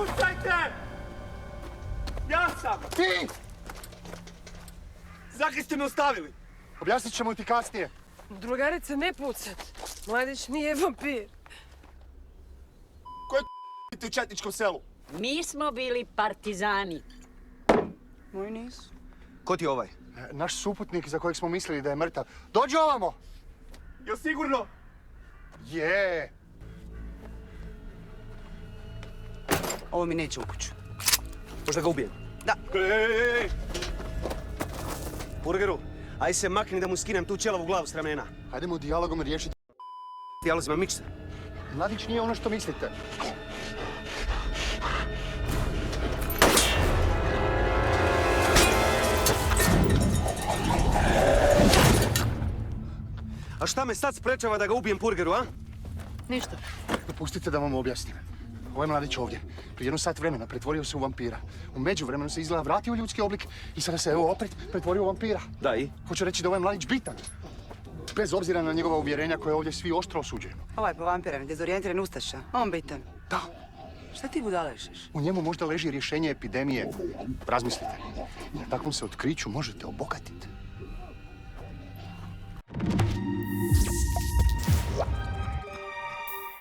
Puštajte! Ja sam! Ti! Zakaj ste me ostavili? Objasnit ćemo ti kasnije. Drugarice, ne pucat. Mladić nije vampir. Ko je ti u četničkom selu? Mi smo bili partizani. Moji nisu. Ko ti je ovaj? Naš suputnik za kojeg smo mislili da je mrtav. Dođi ovamo! Jel sigurno? Je. Ovo mi neće u kuću. Možda ga ubijem? Da. Ej! Burgeru, aj se makni da mu skinem tu ćelavu glavu s ramena. Hajdemo dijalogom riješiti. Dijalozima, mič se. Mladić nije ono što mislite. A šta me sad sprečava da ga ubijem Burgeru, a? Ništa. Dopustite da vam objasnim. Ovaj mladić ovdje, prije 1 sat vremena pretvorio se u vampira. U međuvremenu se izgleda vratio u ljudski oblik i sada se evo opet pretvorio u vampira. Da i? Hoću reći da ovaj mladić bitan. Bez obzira na njegova uvjerenja koje ovdje svi oštro osuđujemo. Ovaj povampiran, dezorijentiran ustaša. On bitan. Da, Šta ti budalešeš? u njemu možda leži rješenje epidemije. Razmislite. Na takvom se otkriću možete obogatiti.